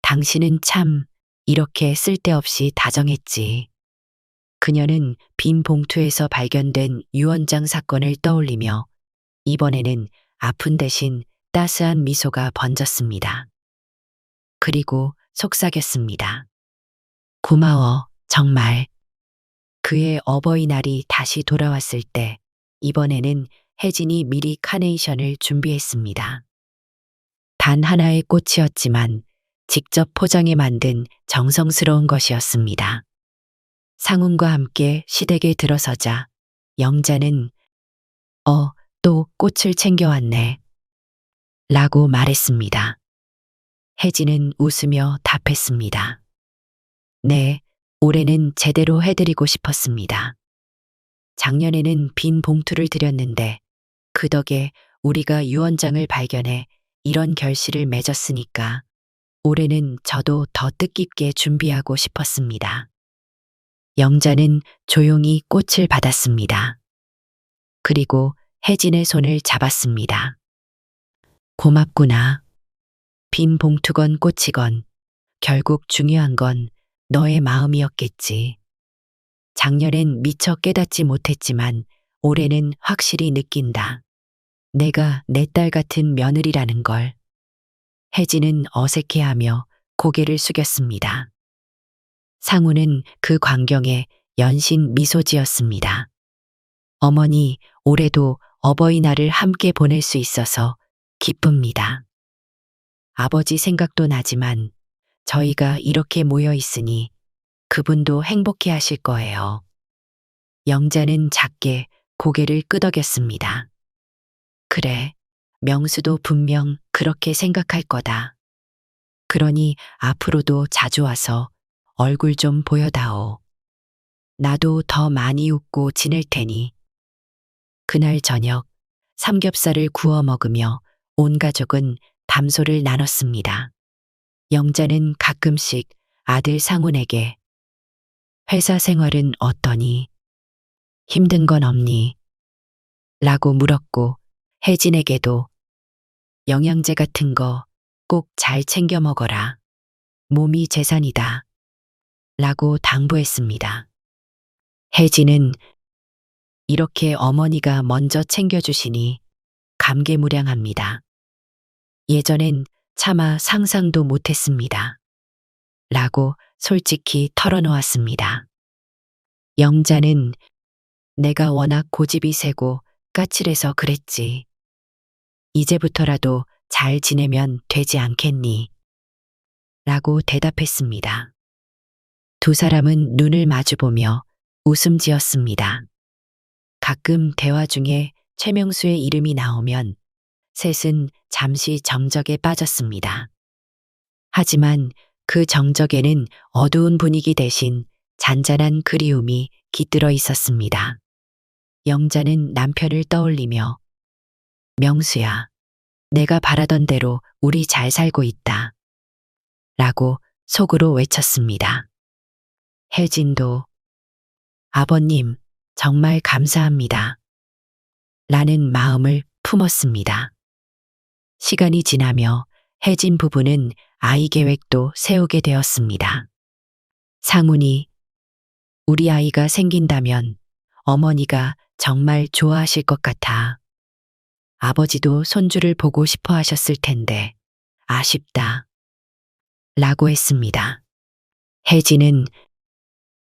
당신은 참 이렇게 쓸데없이 다정했지. 그녀는 빈 봉투에서 발견된 유언장 사건을 떠올리며 이번에는 아픈 대신 따스한 미소가 번졌습니다. 그리고 속삭였습니다. 고마워, 정말. 그의 어버이날이 다시 돌아왔을 때 이번에는 혜진이 미리 카네이션을 준비했습니다. 단 하나의 꽃이었지만 직접 포장해 만든 정성스러운 것이었습니다. 상훈과 함께 시댁에 들어서자 영자는 또 꽃을 챙겨왔네. 라고 말했습니다. 혜진은 웃으며 답했습니다. 네, 올해는 제대로 해드리고 싶었습니다. 작년에는 빈 봉투를 드렸는데 그 덕에 우리가 유언장을 발견해 이런 결실을 맺었으니까 올해는 저도 더 뜻깊게 준비하고 싶었습니다. 영자는 조용히 꽃을 받았습니다. 그리고 혜진의 손을 잡았습니다. 고맙구나. 빈 봉투건 꽃이건 결국 중요한 건 너의 마음이었겠지. 작년엔 미처 깨닫지 못했지만 올해는 확실히 느낀다. 내가 내 딸 같은 며느리라는 걸. 혜진은 어색해하며 고개를 숙였습니다. 상우는 그 광경에 연신 미소 지었습니다. 어머니, 올해도 어버이날을 함께 보낼 수 있어서 기쁩니다. 아버지 생각도 나지만 저희가 이렇게 모여 있으니 그분도 행복해 하실 거예요. 영자는 작게 고개를 끄덕였습니다. 그래, 명수도 분명 그렇게 생각할 거다. 그러니 앞으로도 자주 와서 얼굴 좀 보여다오. 나도 더 많이 웃고 지낼 테니. 그날 저녁 삼겹살을 구워 먹으며 온 가족은 담소를 나눴습니다. 영자는 가끔씩 아들 상훈에게 회사 생활은 어떠니? 힘든 건 없니? 라고 물었고 혜진에게도 영양제 같은 거 꼭 잘 챙겨 먹어라. 몸이 재산이다. 라고 당부했습니다. 혜진은 이렇게 어머니가 먼저 챙겨주시니 감개무량합니다. 예전엔 차마 상상도 못했습니다. 라고 솔직히 털어놓았습니다. 영자는 내가 워낙 고집이 세고 까칠해서 그랬지. 이제부터라도 잘 지내면 되지 않겠니? 라고 대답했습니다. 두 사람은 눈을 마주보며 웃음 지었습니다. 가끔 대화 중에 최명수의 이름이 나오면 셋은 잠시 정적에 빠졌습니다. 하지만 그 정적에는 어두운 분위기 대신 잔잔한 그리움이 깃들어 있었습니다. 영자는 남편을 떠올리며 명수야, 내가 바라던 대로 우리 잘 살고 있다. 라고 속으로 외쳤습니다. 혜진도 아버님, 정말 감사합니다. 라는 마음을 품었습니다. 시간이 지나며 혜진 부부는 아이 계획도 세우게 되었습니다. 상훈이 우리 아이가 생긴다면 어머니가 정말 좋아하실 것 같아. 아버지도 손주를 보고 싶어 하셨을 텐데 아쉽다. 라고 했습니다. 혜진은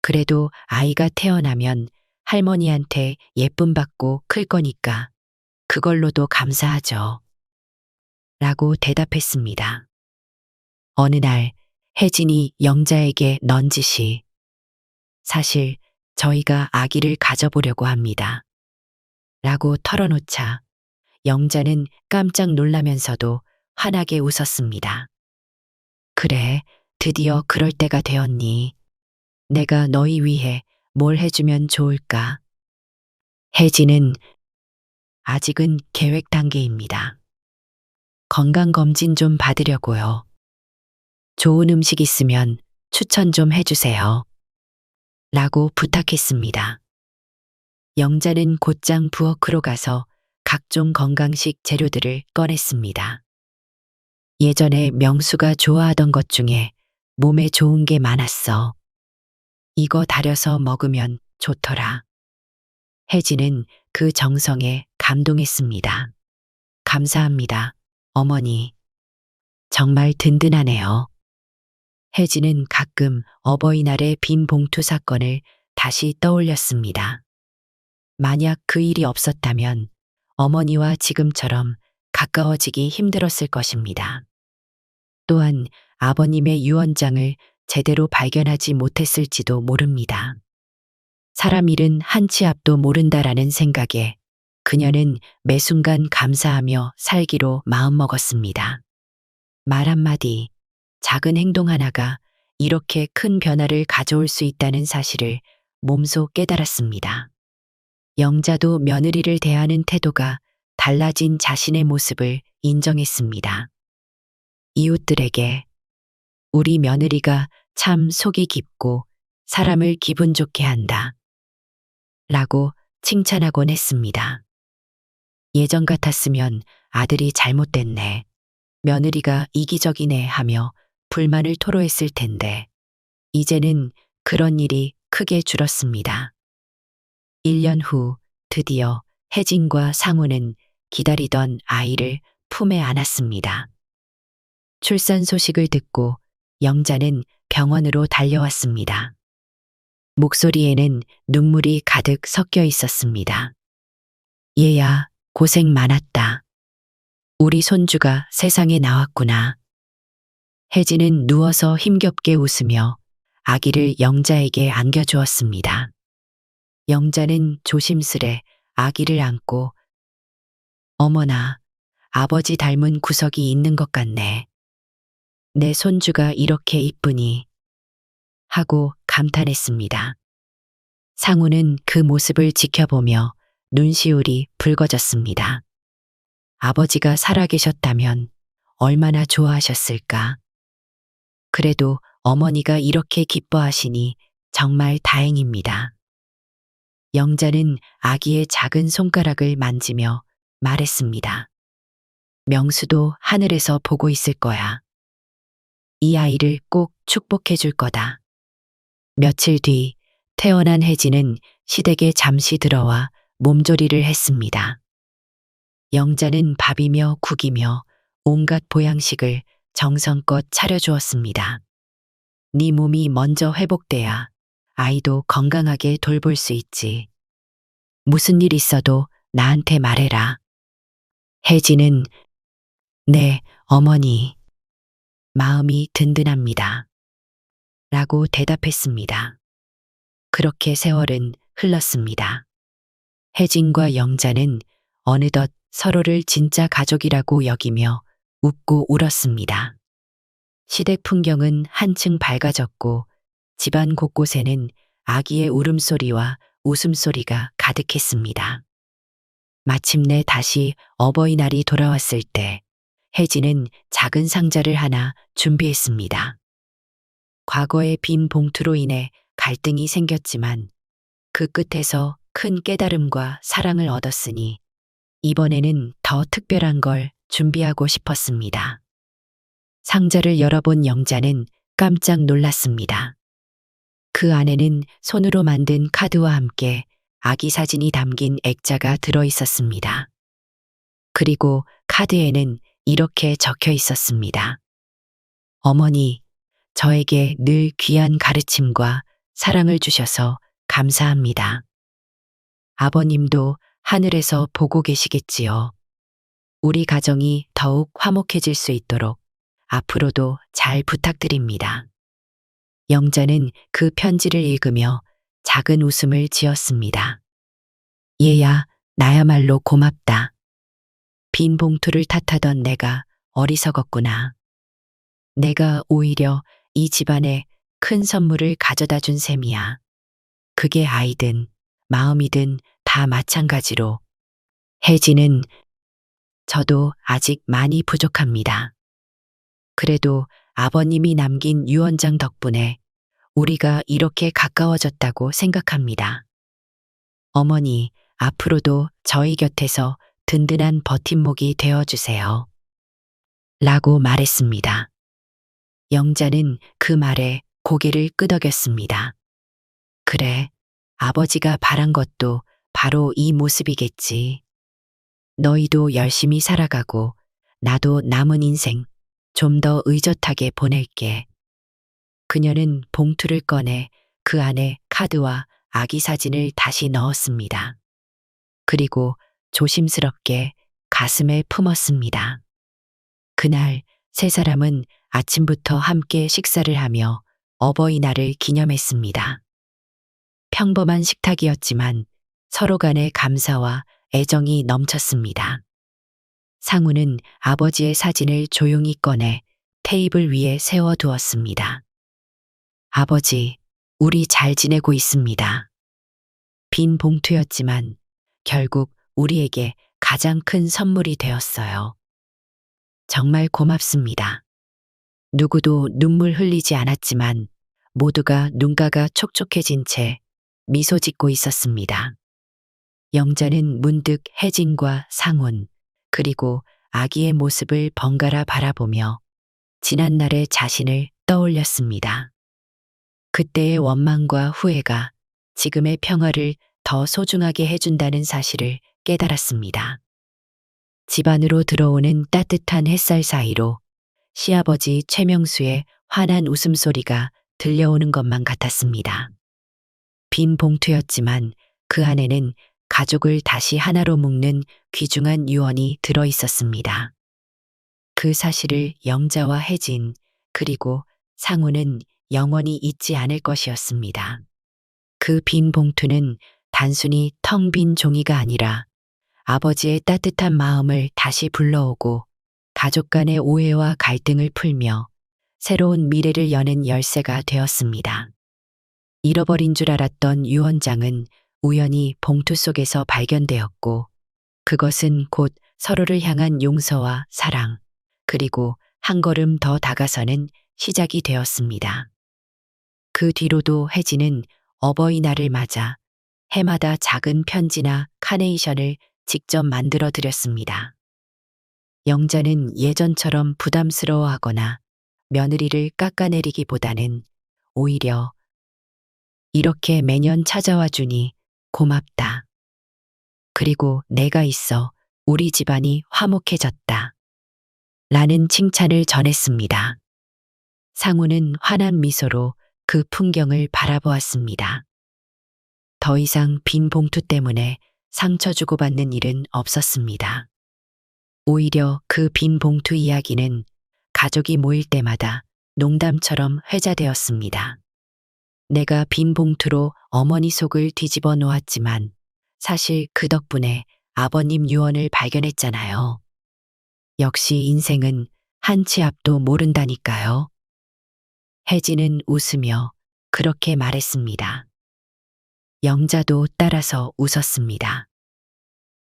그래도 아이가 태어나면 할머니한테 예쁨 받고 클 거니까 그걸로도 감사하죠. 라고 대답했습니다. 어느 날 혜진이 영자에게 넌지시 사실 저희가 아기를 가져보려고 합니다. 라고 털어놓자 영자는 깜짝 놀라면서도 환하게 웃었습니다. 그래, 드디어 그럴 때가 되었니? 내가 너희 위해 뭘 해주면 좋을까? 혜진은 아직은 계획 단계입니다. 건강검진 좀 받으려고요. 좋은 음식 있으면 추천 좀 해주세요. 라고 부탁했습니다. 영자는 곧장 부엌으로 가서 각종 건강식 재료들을 꺼냈습니다. 예전에 명수가 좋아하던 것 중에 몸에 좋은 게 많았어. 이거 달여서 먹으면 좋더라. 혜진은 그 정성에 감동했습니다. 감사합니다, 어머니. 정말 든든하네요. 혜진은 가끔 어버이날의 빈 봉투 사건을 다시 떠올렸습니다. 만약 그 일이 없었다면 어머니와 지금처럼 가까워지기 힘들었을 것입니다. 또한 아버님의 유언장을 제대로 발견하지 못했을지도 모릅니다. 사람 일은 한 치 앞도 모른다라는 생각에 그녀는 매 순간 감사하며 살기로 마음먹었습니다. 말 한마디, 작은 행동 하나가 이렇게 큰 변화를 가져올 수 있다는 사실을 몸소 깨달았습니다. 영자도 며느리를 대하는 태도가 달라진 자신의 모습을 인정했습니다. 이웃들에게 우리 며느리가 참 속이 깊고 사람을 기분 좋게 한다. 라고 칭찬하곤 했습니다. 예전 같았으면 아들이 잘못됐네. 며느리가 이기적이네 하며 불만을 토로했을 텐데 이제는 그런 일이 크게 줄었습니다. 1년 후 드디어 혜진과 상우는 기다리던 아이를 품에 안았습니다. 출산 소식을 듣고 영자는 병원으로 달려왔습니다. 목소리에는 눈물이 가득 섞여 있었습니다. 얘야, 고생 많았다. 우리 손주가 세상에 나왔구나. 혜진은 누워서 힘겹게 웃으며 아기를 영자에게 안겨주었습니다. 영자는 조심스레 아기를 안고 어머나, 아버지 닮은 구석이 있는 것 같네. 내 손주가 이렇게 이쁘니 하고 감탄했습니다. 상우는 그 모습을 지켜보며 눈시울이 붉어졌습니다. 아버지가 살아계셨다면 얼마나 좋아하셨을까. 그래도 어머니가 이렇게 기뻐하시니 정말 다행입니다. 영자는 아기의 작은 손가락을 만지며 말했습니다. 명수도 하늘에서 보고 있을 거야. 이 아이를 꼭 축복해 줄 거다. 며칠 뒤 태어난 혜진은 시댁에 잠시 들어와 몸조리를 했습니다. 영자는 밥이며 국이며 온갖 보양식을 정성껏 차려주었습니다. 네 몸이 먼저 회복돼야 아이도 건강하게 돌볼 수 있지. 무슨 일 있어도 나한테 말해라. 혜진은 네, 어머니. 마음이 든든합니다. 라고 대답했습니다. 그렇게 세월은 흘렀습니다. 혜진과 영자는 어느덧 서로를 진짜 가족이라고 여기며 웃고 울었습니다. 시댁 풍경은 한층 밝아졌고 집안 곳곳에는 아기의 울음소리와 웃음소리가 가득했습니다. 마침내 다시 어버이날이 돌아왔을 때 혜진은 작은 상자를 하나 준비했습니다. 과거의 빈 봉투로 인해 갈등이 생겼지만 그 끝에서 큰 깨달음과 사랑을 얻었으니 이번에는 더 특별한 걸 준비하고 싶었습니다. 상자를 열어본 영자는 깜짝 놀랐습니다. 그 안에는 손으로 만든 카드와 함께 아기 사진이 담긴 액자가 들어 있었습니다. 그리고 카드에는 이렇게 적혀 있었습니다. 어머니, 저에게 늘 귀한 가르침과 사랑을 주셔서 감사합니다. 아버님도 하늘에서 보고 계시겠지요. 우리 가정이 더욱 화목해질 수 있도록 앞으로도 잘 부탁드립니다. 영자는 그 편지를 읽으며 작은 웃음을 지었습니다. 얘야, 나야말로 고맙다. 빈 봉투를 탓하던 내가 어리석었구나. 내가 오히려 이 집안에 큰 선물을 가져다 준 셈이야. 그게 아이든 마음이든 다 마찬가지로. 혜진은 저도 아직 많이 부족합니다. 그래도 아버님이 남긴 유언장 덕분에 우리가 이렇게 가까워졌다고 생각합니다. 어머니, 앞으로도 저희 곁에서 든든한 버팀목이 되어주세요. 라고 말했습니다. 영자는 그 말에 고개를 끄덕였습니다. 그래, 아버지가 바란 것도 바로 이 모습이겠지. 너희도 열심히 살아가고 나도 남은 인생 좀 더 의젓하게 보낼게. 그녀는 봉투를 꺼내 그 안에 카드와 아기 사진을 다시 넣었습니다. 그리고 조심스럽게 가슴에 품었습니다. 그날 세 사람은 아침부터 함께 식사를 하며 어버이날을 기념했습니다. 평범한 식탁이었지만 서로 간의 감사와 애정이 넘쳤습니다. 상우는 아버지의 사진을 조용히 꺼내 테이블 위에 세워두었습니다. 아버지, 우리 잘 지내고 있습니다. 빈 봉투였지만 결국 우리에게 가장 큰 선물이 되었어요. 정말 고맙습니다. 누구도 눈물 흘리지 않았지만 모두가 눈가가 촉촉해진 채 미소 짓고 있었습니다. 영자는 문득 혜진과 상훈, 그리고 아기의 모습을 번갈아 바라보며 지난날의 자신을 떠올렸습니다. 그때의 원망과 후회가 지금의 평화를 더 소중하게 해준다는 사실을 깨달았습니다. 집 안으로 들어오는 따뜻한 햇살 사이로 시아버지 최명수의 환한 웃음소리가 들려오는 것만 같았습니다. 빈 봉투였지만 그 안에는 가족을 다시 하나로 묶는 귀중한 유언이 들어 있었습니다. 그 사실을 영자와 혜진, 그리고 상우는 영원히 잊지 않을 것이었습니다. 그 빈 봉투는 단순히 텅 빈 종이가 아니라 아버지의 따뜻한 마음을 다시 불러오고 가족 간의 오해와 갈등을 풀며 새로운 미래를 여는 열쇠가 되었습니다. 잃어버린 줄 알았던 유언장은 우연히 봉투 속에서 발견되었고 그것은 곧 서로를 향한 용서와 사랑, 그리고 한 걸음 더 다가서는 시작이 되었습니다. 그 뒤로도 혜진은 어버이날을 맞아 해마다 작은 편지나 카네이션을 직접 만들어 드렸습니다. 영자는 예전처럼 부담스러워하거나 며느리를 깎아내리기보다는 오히려 이렇게 매년 찾아와 주니 고맙다. 그리고 내가 있어 우리 집안이 화목해졌다. 라는 칭찬을 전했습니다. 상우는 환한 미소로 그 풍경을 바라보았습니다. 더 이상 빈 봉투 때문에 상처 주고받는 일은 없었습니다. 오히려 그 빈 봉투 이야기는 가족이 모일 때마다 농담처럼 회자되었습니다. 내가 빈 봉투로 어머니 속을 뒤집어 놓았지만 사실 그 덕분에 아버님 유언을 발견했잖아요. 역시 인생은 한 치 앞도 모른다니까요. 혜진은 웃으며 그렇게 말했습니다. 영자도 따라서 웃었습니다.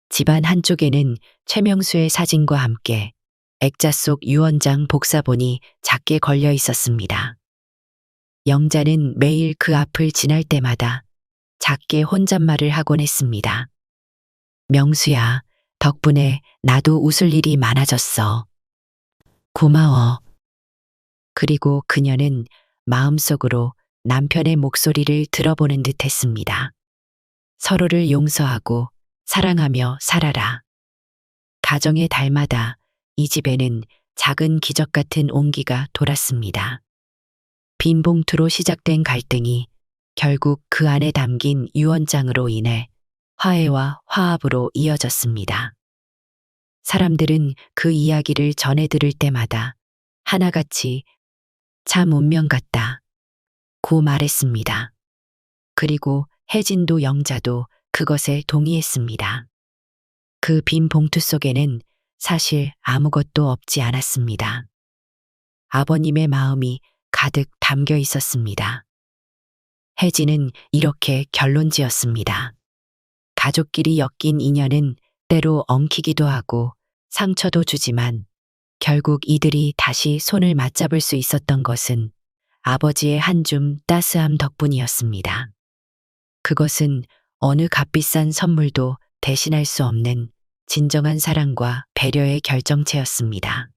집안 한쪽에는 최명수의 사진과 함께 액자 속 유언장 복사본이 작게 걸려 있었습니다. 영자는 매일 그 앞을 지날 때마다 작게 혼잣말을 하곤 했습니다. 명수야, 덕분에 나도 웃을 일이 많아졌어. 고마워. 그리고 그녀는 마음속으로 남편의 목소리를 들어보는 듯 했습니다. 서로를 용서하고 사랑하며 살아라. 가정의 달마다 이 집에는 작은 기적 같은 온기가 돌았습니다. 빈 봉투로 시작된 갈등이 결국 그 안에 담긴 유언장으로 인해 화해와 화합으로 이어졌습니다. 사람들은 그 이야기를 전해 들을 때마다 하나같이 참 운명 같다 고 말했습니다. 그리고 혜진도 영자도 그것에 동의했습니다. 그 빈 봉투 속에는 사실 아무것도 없지 않았습니다. 아버님의 마음이 가득 담겨 있었습니다. 혜진은 이렇게 결론 지었습니다. 가족끼리 엮인 인연은 때로 엉키기도 하고 상처도 주지만 결국 이들이 다시 손을 맞잡을 수 있었던 것은 아버지의 한 줌 따스함 덕분이었습니다. 그것은 어느 값비싼 선물도 대신할 수 없는 진정한 사랑과 배려의 결정체였습니다.